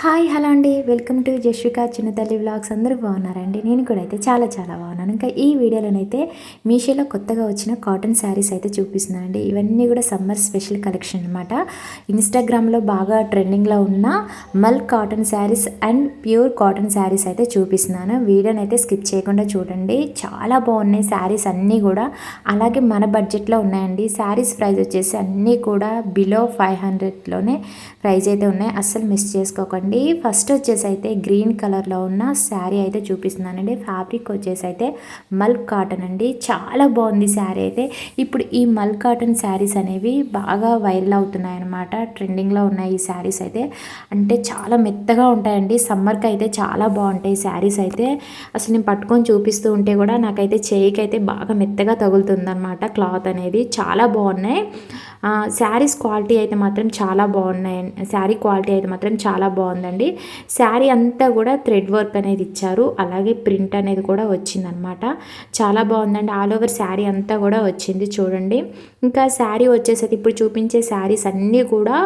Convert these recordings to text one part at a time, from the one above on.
Hi hello అండి, welcome to Jashvika చిన్నతల్లి vlogs. అందరూ బాగున్నారండి? నేను కూడా అయితే చాలా చాలా బాగున్నాను. ఇంకా ఈ వీడియోలోనైతే మీషోలో కొత్తగా వచ్చిన కాటన్ శారీస్ అయితే చూపిస్తున్నాను అండి. ఇవన్నీ కూడా సమ్మర్ స్పెషల్ కలెక్షన్ అనమాట. ఇన్స్టాగ్రామ్లో బాగా ట్రెండింగ్లో ఉన్న మల్ cotton saris and pure cotton saris అయితే చూపిస్తున్నాను. వీడియోని అయితే స్కిప్ చేయకుండా చూడండి, చాలా బాగున్నాయి శారీస్ అన్నీ కూడా. అలాగే మన బడ్జెట్లో ఉన్నాయండి. శారీస్ ప్రైస్ వచ్చేసి అన్నీ కూడా బిలో 500లోనే ప్రైస్ అయితే ఉన్నాయి, అస్సలు మిస్ చేసుకోకండి. ఫస్ట్ వచ్చేసి అయితే గ్రీన్ కలర్లో ఉన్న శారీ అయితే చూపిస్తున్నానండి. ఫ్యాబ్రిక్ వచ్చేసి అయితే మల్ కాటన్ అండి, చాలా బాగుంది శారీ అయితే. ఇప్పుడు ఈ మల్ కాటన్ శారీస్ అనేవి బాగా వైరల్ అవుతున్నాయి అన్నమాట, ట్రెండింగ్లో ఉన్నాయి ఈ శారీస్ అయితే. అంటే చాలా మెత్తగా ఉంటాయండి, సమ్మర్కి అయితే చాలా బాగుంటాయి శారీస్ అయితే. అసలు నేను పట్టుకొని చూపిస్తూ ఉంటే కూడా నాకైతే చేయికి అయితే బాగా మెత్తగా తగులుతుందన్నమాట క్లాత్ అనేది. చాలా బాగున్నాయి శారీస్. క్వాలిటీ అయితే మాత్రం చాలా బాగున్నాయి. శారీ క్వాలిటీ అయితే మాత్రం చాలా బాగుందండి. శారీ అంతా కూడా థ్రెడ్ వర్క్ అనేది ఇచ్చారు, అలాగే ప్రింట్ అనేది కూడా వచ్చిందనమాట. చాలా బాగుందండి. ఆల్ ఓవర్ శారీ అంతా కూడా వచ్చింది చూడండి. ఇంకా శారీ వచ్చేసి ఇప్పుడు చూపించే శారీస్ అన్నీ కూడా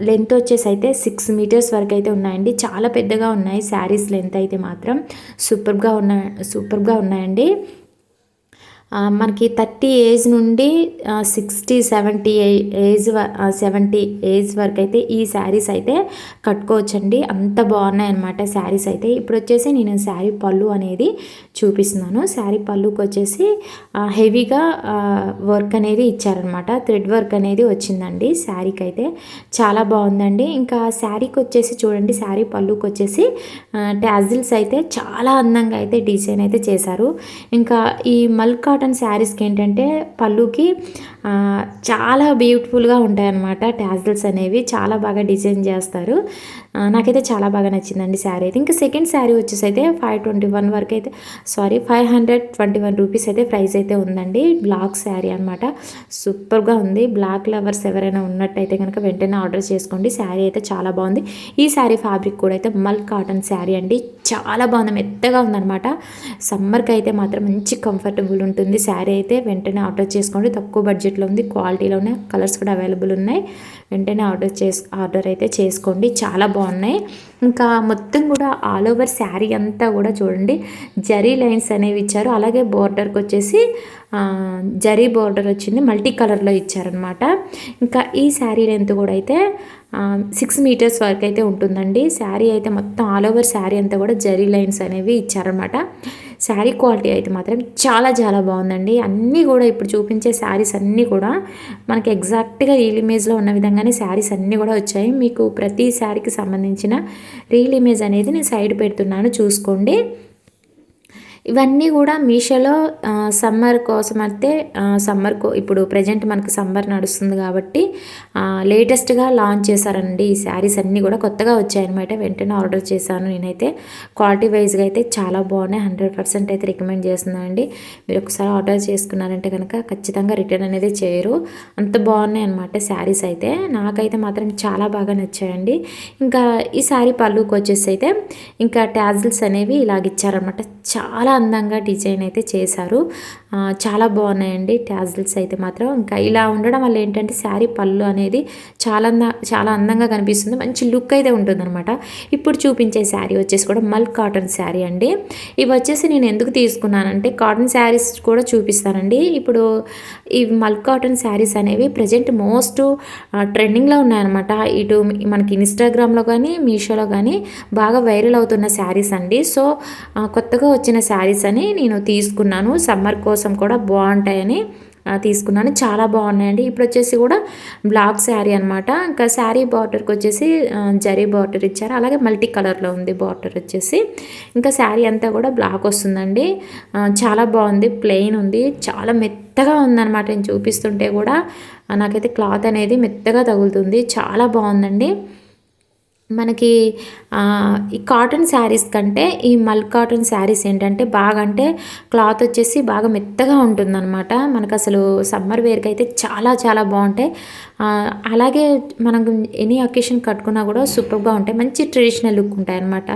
లెంత్ వచ్చేసి అయితే 6 మీటర్స్ వరకు అయితే ఉన్నాయండి. చాలా పెద్దగా ఉన్నాయి శారీస్ లెంత్ అయితే మాత్రం. సూపర్గా ఉన్నాయండి. మనకి 30 ఏజ్ నుండి 60 70 ఏజ్ వరకు అయితే ఈ శారీస్ అయితే కట్టుకోవచ్చండి. అంత బాగున్నాయి అన్నమాట శారీస్ అయితే. ఇప్పుడు వచ్చేసి నేను శారీ పళ్ళు అనేది చూపిస్తున్నాను. శారీ పళ్ళుకి వచ్చేసి హెవీగా వర్క్ అనేది ఇచ్చారనమాట, థ్రెడ్ వర్క్ అనేది వచ్చిందండి శారీకి అయితే. చాలా బాగుందండి. ఇంకా శారీకి వచ్చేసి చూడండి, శారీ పళ్ళుకి వచ్చేసి టాజిల్స్ అయితే చాలా అందంగా అయితే డిజైన్ అయితే చేశారు. ఇంకా ఈ మల్ కాటన్ శారీస్కి ఏంటంటే పళ్ళుకి చాలా బ్యూటిఫుల్గా ఉంటాయన్నమాట. టాజిల్స్ అనేవి చాలా బాగా డిజైన్ చేస్తారు. నాకైతే చాలా బాగా నచ్చిందండి శారీ అయితే. ఇంకా సెకండ్ శారీ వచ్చేసి అయితే 521 వరకు అయితే 521 రూపీస్ అయితే ప్రైస్ అయితే ఉందండి. బ్లాక్ శారీ అనమాట, సూపర్గా ఉంది. బ్లాక్ లవర్స్ ఎవరైనా ఉన్నట్టయితే కనుక వెంటనే ఆర్డర్ చేసుకోండి. శారీ అయితే చాలా బాగుంది. ఈ శారీ ఫ్యాబ్రిక్ కూడా అయితే మల్ కాటన్ శారీ అండి, చాలా బాగుంది, మెత్తగా ఉందన్నమాట. సమ్మర్కి అయితే మాత్రం మంచి కంఫర్టబుల్ ఉంటుంది శారీ అయితే. వెంటనే ఆర్డర్ చేసుకోండి, తక్కువ బడ్జెట్లో ఉంది, క్వాలిటీలో ఉన్నాయి, కలర్స్ కూడా అవైలబుల్ ఉన్నాయి. వెంటనే ఆర్డర్ అయితే చేసుకోండి, చాలా బాగున్నాయి. ఇంకా మొత్తం కూడా ఆల్ ఓవర్ శారీ అంతా కూడా చూడండి జరీ లైన్స్ అనేవి ఇచ్చారు. అలాగే బోర్డర్కి వచ్చేసి జరీ బోర్డర్ వచ్చింది, మల్టీ కలర్లో ఇచ్చారనమాట. ఇంకా ఈ శారీ లెంత్ కూడా అయితే 6 మీటర్స్ వరకు అయితే ఉంటుందండి. శారీ అయితే మొత్తం ఆల్ ఓవర్ శారీ అంతా కూడా జరీ లైన్స్ అనేవి ఇచ్చారనమాట. శారీ క్వాలిటీ అయితే మాత్రం చాలా చాలా బాగుందండి. అన్నీ కూడా ఇప్పుడు చూపించే శారీస్ అన్నీ కూడా మనకి ఎగ్జాక్ట్గా రీల్ ఇమేజ్లో ఉన్న విధంగానే శారీస్ అన్నీ కూడా వచ్చాయి. మీకు ప్రతి శారీకి సంబంధించిన రీల్ ఇమేజ్ అనేది నేను సైడ్ పెడుతున్నాను, చూసుకోండి. ఇవన్నీ కూడా మీషోలో సమ్మర్ కోసం అయితే ఇప్పుడు ప్రజెంట్ మనకు సమ్మర్ నడుస్తుంది కాబట్టి లేటెస్ట్గా లాంచ్ చేశారండి ఈ శారీస్ అన్నీ కూడా కొత్తగా వచ్చాయన్నమాట. వెంటనే ఆర్డర్ చేశాను నేనైతే. క్వాలిటీ వైజ్గా అయితే చాలా బాగున్నాయి, 100% అయితే రికమెండ్ చేస్తున్నాను అండి. మీరు ఒకసారి ఆర్డర్ చేసుకున్నారంటే కనుక ఖచ్చితంగా రిటర్న్ అనేది చేయరు, అంత బాగున్నాయి అనమాట శారీస్ అయితే. నాకైతే మాత్రం చాలా బాగా నచ్చాయండి. ఇంకా ఈ శారీ పళ్ళుకి వచ్చేసి అయితే ఇంకా టాజిల్స్ అనేవి ఇలాగిచ్చారనమాట, చాలా అందంగా డిజైన్ అయితే చేశారు. చాలా బాగున్నాయండి టాజిల్స్ అయితే మాత్రం. ఇంకా ఇలా ఉండడం వల్ల ఏంటంటే శారీ పళ్ళు అనేది చాలా అందంగా కనిపిస్తుంది, మంచి లుక్ అయితే ఉంటుందన్నమాట. ఇప్పుడు చూపించే శారీ వచ్చేసి కూడా మల్ కాటన్ శారీ అండి. ఇవి వచ్చేసి నేను ఎందుకు తీసుకున్నానంటే కాటన్ శారీస్ కూడా చూపిస్తానండి. ఇప్పుడు ఈ మల్ కాటన్ శారీస్ అనేవి ప్రజెంట్ మోస్ట్ ట్రెండింగ్లో ఉన్నాయన్నమాట. ఇటు మనకి ఇన్స్టాగ్రామ్లో కానీ మీషోలో కానీ బాగా వైరల్ అవుతున్న శారీస్ అండి. సో కొత్తగా వచ్చిన శారీస్ అని నేను తీసుకున్నాను, సమ్మర్ కోసం కూడా బాగుంటాయని తీసుకున్నాను. చాలా బాగున్నాయండి. ఇప్పుడు వచ్చేసి కూడా బ్లాక్ శారీ అనమాట. ఇంకా శారీ బార్డర్కి వచ్చేసి జరీ బార్డర్ ఇచ్చారు, అలాగే మల్టీ కలర్లో ఉంది బార్డర్ వచ్చేసి. ఇంకా శారీ అంతా కూడా బ్లాక్ వస్తుందండి, చాలా బాగుంది, ప్లెయిన్ ఉంది, చాలా మెత్తగా ఉందన్నమాట. నేను చూపిస్తుంటే కూడా నాకైతే క్లాత్ అనేది మెత్తగా తగులుతుంది, చాలా బాగుందండి. మనకి ఈ కాటన్ శారీస్ కంటే ఈ మల్ కాటన్ శారీస్ ఏంటంటే బాగా అంటే క్లాత్ వచ్చేసి బాగా మెత్తగా ఉంటుందన్నమాట. మనకు అసలు సమ్మర్ వేర్కి అయితే చాలా చాలా బాగుంటాయి. అలాగే మనం ఎనీ అకేషన్ కట్టుకున్నా కూడా సూపర్గా ఉంటాయి, మంచి ట్రెడిషనల్ లుక్ ఉంటాయి అన్నమాట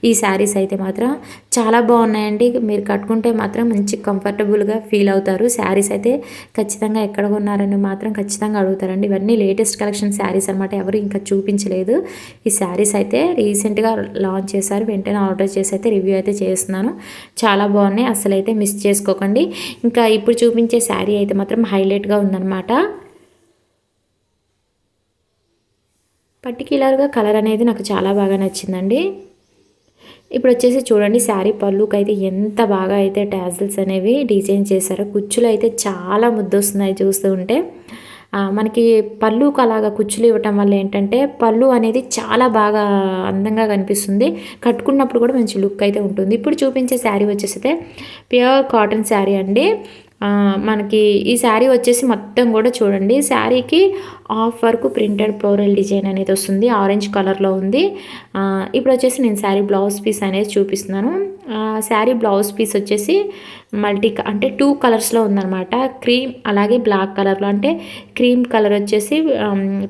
ఈ శారీస్ అయితే మాత్రం. చాలా బాగున్నాయండి. మీరు కట్టుకుంటే మాత్రం మంచి కంఫర్టబుల్గా ఫీల్ అవుతారు. శారీస్ అయితే ఖచ్చితంగా ఎక్కడ కొన్నారని మాత్రం ఖచ్చితంగా అడుగుతారండి. ఇవన్నీ లేటెస్ట్ కలెక్షన్ శారీస్ అనమాట. ఎవరు ఇంకా చూపించలేదు. ఈ శారీస్ అయితే రీసెంట్గా లాంచ్ చేశారు. వెంటనే ఆర్డర్ చేసి అయితే రివ్యూ అయితే చేస్తున్నాను. చాలా బాగున్నాయి, అసలు అయితే మిస్ చేసుకోకండి. ఇంకా ఇప్పుడు చూపించే శారీ అయితే మాత్రం హైలైట్గా ఉందన్నమాట. పర్టిక్యులర్గా కలర్ అనేది నాకు చాలా బాగా నచ్చిందండి. ఇప్పుడు వచ్చేసి చూడండి, శారీ పళ్ళుకి అయితే ఎంత బాగా అయితే టాజిల్స్ అనేవి డిజైన్ చేశారో. కుచ్చులు అయితే చాలా ముద్దొస్తున్నాయి చూస్తూ ఉంటే. మనకి పళ్ళుకు అలాగా కుచ్చులు ఇవ్వటం వల్ల ఏంటంటే పళ్ళు అనేది చాలా బాగా అందంగా కనిపిస్తుంది. కట్టుకున్నప్పుడు కూడా మంచి లుక్ అయితే ఉంటుంది. ఇప్పుడు చూపించే శారీ వచ్చేసి అయితే ప్యూర్ కాటన్ శారీ అండి. మనకి ఈ శారీ వచ్చేసి మొత్తం కూడా చూడండి, శారీకి half work printed floral design అనేది వస్తుంది. ఆరెంజ్ కలర్లో ఉంది. ఇప్పుడు వచ్చేసి నేను శారీ బ్లౌజ్ పీస్ అనేది చూపిస్తున్నాను. శారీ బ్లౌజ్ పీస్ వచ్చేసి అంటే 2 కలర్స్లో ఉందన్నమాట. క్రీమ్ అలాగే బ్లాక్ కలర్లో. అంటే క్రీమ్ కలర్ వచ్చేసి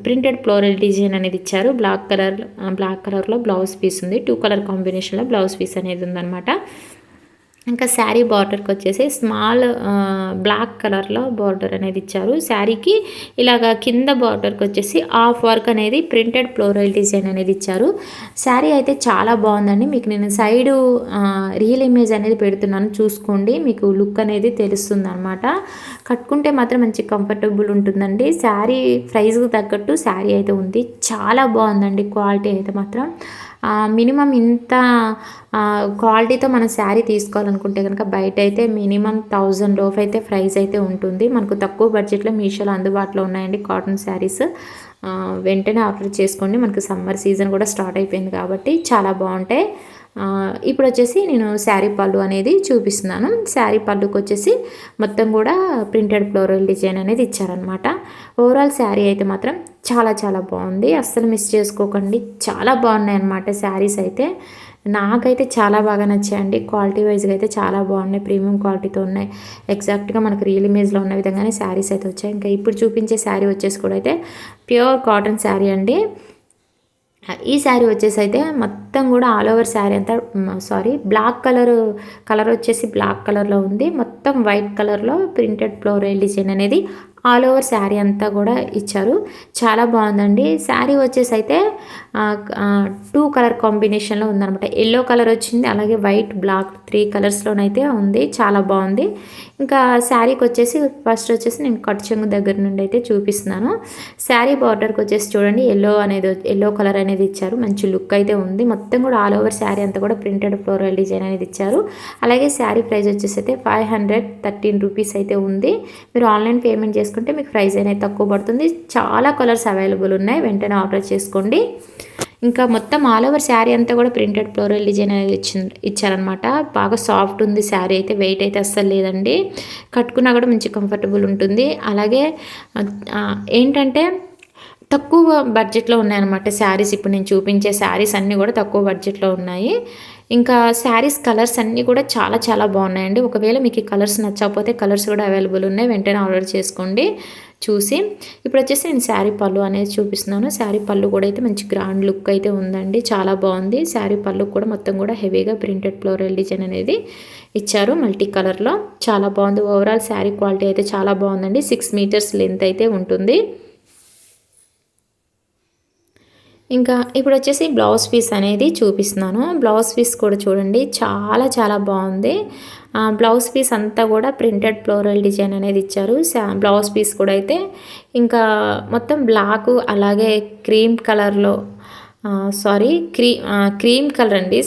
ప్రింటెడ్ ఫ్లోరల్ డిజైన్ అనేది ఇచ్చారు. బ్లాక్ కలర్లో బ్లౌజ్ పీస్ ఉంది. 2 కలర్ కాంబినేషన్లో బ్లౌజ్ పీస్ అనేది ఉందన్నమాట. ఇంకా శారీ బార్డర్కి వచ్చేసి స్మాల్ బ్లాక్ కలర్లో బార్డర్ అనేది ఇచ్చారు. శారీకి ఇలాగ కింద బార్డర్కి వచ్చేసి హాఫ్ వర్క్ అనేది ప్రింటెడ్ ఫ్లోరల్ డిజైన్ అనేది ఇచ్చారు. శారీ అయితే చాలా బాగుందండి. మీకు నేను సైడు రియల్ ఇమేజ్ అనేది పెడుతున్నాను, చూసుకోండి. మీకు లుక్ అనేది తెలుస్తుంది అనమాట. కట్టుకుంటే మాత్రం మంచి కంఫర్టబుల్ ఉంటుందండి. శారీ ప్రైస్కి తగ్గట్టు శారీ అయితే ఉంది. చాలా బాగుందండి. క్వాలిటీ అయితే మాత్రం మినిమం ఇంత క్వాలిటీతో మనం శారీ తీసుకోవాలనుకుంటే కనుక బయట అయితే మినిమం 1000 లోపు అయితే ప్రైస్ అయితే ఉంటుంది. మనకు తక్కువ బడ్జెట్లో మీషోలో అందుబాటులో ఉన్నాయండి కాటన్ శారీస్. వెంటనే ఆర్డర్ చేసుకోండి. మనకు సమ్మర్ సీజన్ కూడా స్టార్ట్ అయిపోయింది కాబట్టి చాలా బాగుంటాయి. ఇప్పుడు వచ్చేసి నేను శారీ పళ్ళు అనేది చూపిస్తున్నాను. శారీ పళ్ళుకి వచ్చేసి మొత్తం కూడా ప్రింటెడ్ ఫ్లోరల్ డిజైన్ అనేది ఇచ్చారనమాట. ఓవరాల్ శారీ అయితే మాత్రం చాలా చాలా బాగుంది. అస్సలు మిస్ చేసుకోకండి. చాలా బాగున్నాయి అన్నమాట శారీస్ అయితే. నాకైతే చాలా బాగా నచ్చాయండి. క్వాలిటీ వైజ్గా అయితే చాలా బాగున్నాయి. ప్రీమియం క్వాలిటీతో ఉన్నాయి. ఎగ్జాక్ట్గా మనకు రియల్ ఇమేజ్లో ఉన్న విధంగానే శారీస్ అయితే వచ్చాయి. ఇంకా ఇప్పుడు చూపించే శారీ వచ్చేసి కూడా అయితే ప్యూర్ కాటన్ శారీ అండి. ఈ శారీ వచ్చేసి అయితే మొత్తం కూడా ఆల్ ఓవర్ శారీ అంతా బ్లాక్ కలర్ వచ్చేసి బ్లాక్ కలర్లో ఉంది. మొత్తం వైట్ కలర్లో ప్రింటెడ్ ఫ్లోరల్ డిజైన్ అనేది ఆల్ ఓవర్ శారీ అంతా కూడా ఇచ్చారు. చాలా బాగుందండి. శారీ వచ్చేసి అయితే 2 కలర్ కాంబినేషన్లో ఉందన్నమాట. ఎల్లో కలర్ వచ్చింది, అలాగే వైట్ బ్లాక్ 3 కలర్స్లోనైతే ఉంది. చాలా బాగుంది. ఇంకా శారీకి వచ్చేసి ఫస్ట్ వచ్చేసి నేను కట్ చెంగు దగ్గర నుండి అయితే చూపిస్తున్నాను. శారీ బార్డర్కి వచ్చేసి చూడండి, ఎల్లో కలర్ అనేది ఇచ్చారు. మంచి లుక్ అయితే ఉంది. మొత్తం కూడా ఆల్ ఓవర్ శారీ అంతా కూడా ప్రింటెడ్ ఫ్లోరల్ డిజైన్ అనేది ఇచ్చారు. అలాగే శారీ ప్రైస్ వచ్చేసి అయితే 513 రూపీస్ అయితే ఉంది. మీరు ఆన్లైన్ పేమెంట్ చేసుకుంటే మీకు ప్రైస్ అనేది తక్కువ పడుతుంది. చాలా కలర్స్ అవైలబుల్ ఉన్నాయి. వెంటనే ఆర్డర్ చేసుకోండి. ఇంకా మొత్తం ఆల్ ఓవర్ శారీ అంతా కూడా ప్రింటెడ్ ఫ్లోరల్ డిజైన్ అనేది ఇచ్చారనమాట. బాగా సాఫ్ట్ ఉంది శారీ అయితే. వెయిట్ అయితే అస్సలు లేదండి. కట్టుకున్నా కూడా మంచి కంఫర్టబుల్ ఉంటుంది. అలాగే ఏంటంటే తక్కువ బడ్జెట్లో ఉన్నాయన్నమాట శారీస్. ఇప్పుడు నేను చూపించే శారీస్ అన్నీ కూడా తక్కువ బడ్జెట్లో ఉన్నాయి. ఇంకా శారీస్ కలర్స్ అన్నీ కూడా చాలా చాలా బాగున్నాయండి. ఒకవేళ మీకు ఈ కలర్స్ నచ్చకపోతే కలర్స్ కూడా అవైలబుల్ ఉన్నాయి. వెంటనే ఆర్డర్ చేసుకోండి చూసి. ఇప్పుడు వచ్చేసి నేను శారీ పళ్ళు అనేది చూపిస్తున్నాను. శారీ పళ్ళు కూడా అయితే మంచి గ్రాండ్ లుక్ అయితే ఉందండి. చాలా బాగుంది. శారీ పళ్ళు కూడా మొత్తం కూడా హెవీగా ప్రింటెడ్ ఫ్లోరల్ డిజైన్ అనేది ఇచ్చారు మల్టీ కలర్లో. చాలా బాగుంది. ఓవరాల్ శారీ క్వాలిటీ అయితే చాలా బాగుందండి. 6 మీటర్స్ లెంత్ అయితే ఉంటుంది. ఇంకా ఇప్పుడు వచ్చేసి బ్లౌజ్ పీస్ అనేది చూపిస్తున్నాను. బ్లౌజ్ పీస్ కూడా చూడండి, చాలా చాలా బాగుంది. బ్లౌజ్ పీస్ అంతా కూడా ప్రింటెడ్ ఫ్లోరల్ డిజైన్ అనేది ఇచ్చారు. బ్లౌజ్ పీస్ కూడా అయితే ఇంకా మొత్తం బ్లాక్ అలాగే క్రీమ్ కలర్లో క్రీమ్ కలర్ అండి.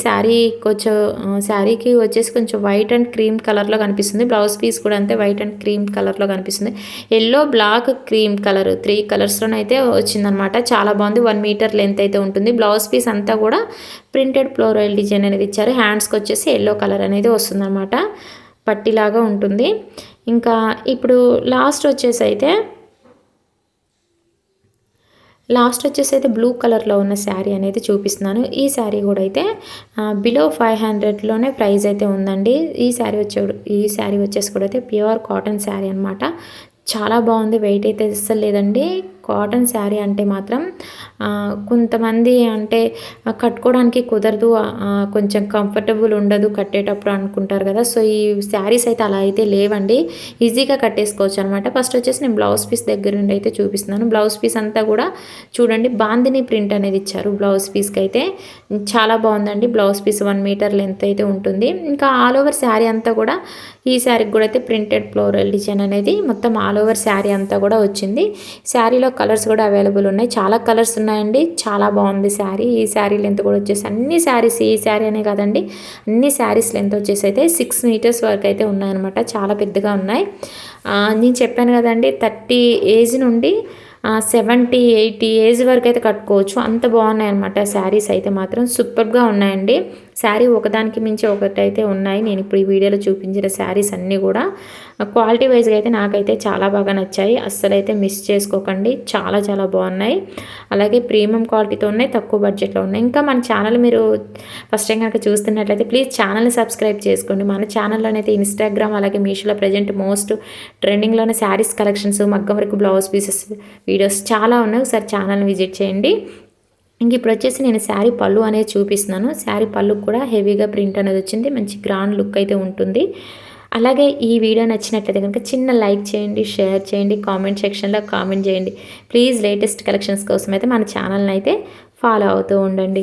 శారీకి వచ్చేసి కొంచెం వైట్ అండ్ క్రీమ్ కలర్లో కనిపిస్తుంది. బ్లౌజ్ పీస్ కూడా అంతే వైట్ అండ్ క్రీమ్ కలర్లో కనిపిస్తుంది. ఎల్లో, బ్లాక్, క్రీమ్ కలర్ 3 కలర్స్లోనైతే వచ్చిందనమాట. చాలా బాగుంది. 1 మీటర్ లెంత్ అయితే ఉంటుంది. బ్లౌజ్ పీస్ అంతా కూడా ప్రింటెడ్ ఫ్లోరల్ డిజైన్ అనేది ఇచ్చారు. హ్యాండ్స్కి వచ్చేసి ఎల్లో కలర్ అనేది వస్తుందన్నమాట. పట్టిలాగా ఉంటుంది. ఇంకా ఇప్పుడు లాస్ట్ వచ్చేసి అయితే బ్లూ కలర్లో ఉన్న శారీ అనేది చూపిస్తున్నాను. ఈ శారీ కూడా అయితే బిలో 500లోనే ప్రైస్ అయితే ఉందండి. ఈ శారీ వచ్చేసి కూడా అయితే ప్యూర్ కాటన్ శారీ అనమాట. చాలా బాగుంది. వెయిట్ అయితే అస్సలు లేదండి. కాటన్ శారీ అంటే మాత్రం కొంతమంది అంటే కట్టుకోవడానికి కుదరదు, కొంచెం కంఫర్టబుల్ ఉండదు కట్టేటప్పుడు అనుకుంటారు కదా. సో ఈ శారీస్ అయితే అలా అయితే లేవండి, ఈజీగా కట్టేసుకోవచ్చు అనమాట. ఫస్ట్ వచ్చేసి నేను బ్లౌజ్ పీస్ దగ్గర నుండి అయితే చూపిస్తున్నాను. బ్లౌజ్ పీస్ అంతా కూడా చూడండి బాందిని ప్రింట్ అనేది ఇచ్చారు బ్లౌజ్ పీస్కి అయితే. చాలా బాగుందండి. బ్లౌజ్ పీస్ 1 మీటర్ లెంత్ అయితే ఉంటుంది. ఇంకా ఆల్ ఓవర్ శారీ అంతా కూడా ఈ శారీకి కూడా అయితే ప్రింటెడ్ ఫ్లోరల్ డిజైన్ అనేది మొత్తం ఆల్ ఓవర్ శారీ అంతా కూడా వచ్చింది. శారీలో కలర్స్ కూడా అవైలబుల్ ఉన్నాయి, చాలా కలర్స్ ఉన్నాయండి. చాలా బాగుంది శారీ. ఈ శారీ లెంత్ కూడా వచ్చేసి అన్ని శారీస్, ఈ శారీ అనే కాదండి అన్ని శారీస్ లెంత్ వచ్చేసి అయితే 6 మీటర్స్ వరకు అయితే ఉన్నాయన్నమాట. చాలా పెద్దగా ఉన్నాయి. నేను చెప్పాను కదండి 30 ఏజ్ నుండి 70, 80 ఏజ్ వరకు అయితే కట్టుకోవచ్చు, అంత బాగున్నాయి అనమాట. శారీస్ అయితే మాత్రం సూపర్గా ఉన్నాయండి. శారీ ఒకదానికి మించి ఒకటి అయితే ఉన్నాయి. నేను ఇప్పుడు ఈ వీడియోలో చూపించిన శారీస్ అన్నీ కూడా క్వాలిటీ వైజ్గా అయితే నాకైతే చాలా బాగా నచ్చాయి. అస్సలు అయితే మిస్ చేసుకోకండి, చాలా చాలా బాగున్నాయి. అలాగే ప్రీమియం క్వాలిటీతో ఉన్నాయి, తక్కువ బడ్జెట్లో ఉన్నాయి. ఇంకా మన ఛానల్ మీరు ఫస్ట్ టైం కనుక చూస్తున్నట్లయితే ప్లీజ్ ఛానల్ని సబ్స్క్రైబ్ చేసుకోండి. మన ఛానల్లోనైతే ఇన్స్టాగ్రామ్ అలాగే మీషోలో ప్రజెంట్ మోస్ట్ ట్రెండింగ్లోనే శారీస్ కలెక్షన్స్, మగ్గం వరకు బ్లౌజ్ పీసెస్ వీడియోస్ చాలా ఉన్నాయి. ఒకసారి ఛానల్ని విజిట్ చేయండి. ఇంక ఇప్పుడు వచ్చేసి నేను శారీ పళ్ళు అనేది చూపిస్తున్నాను. శారీ పళ్ళు కూడా హెవీగా ప్రింట్ అనేది వచ్చింది, మంచి గ్రాండ్ లుక్ అయితే ఉంటుంది. అలాగే ఈ వీడియో నచ్చినట్లయితే కనుక చిన్న లైక్ చేయండి, షేర్ చేయండి, కామెంట్ సెక్షన్లో కామెంట్ చేయండి. ప్లీజ్ లేటెస్ట్ కలెక్షన్స్ కోసం అయితే మన ఛానల్ని అయితే ఫాలో అవుతూ ఉండండి.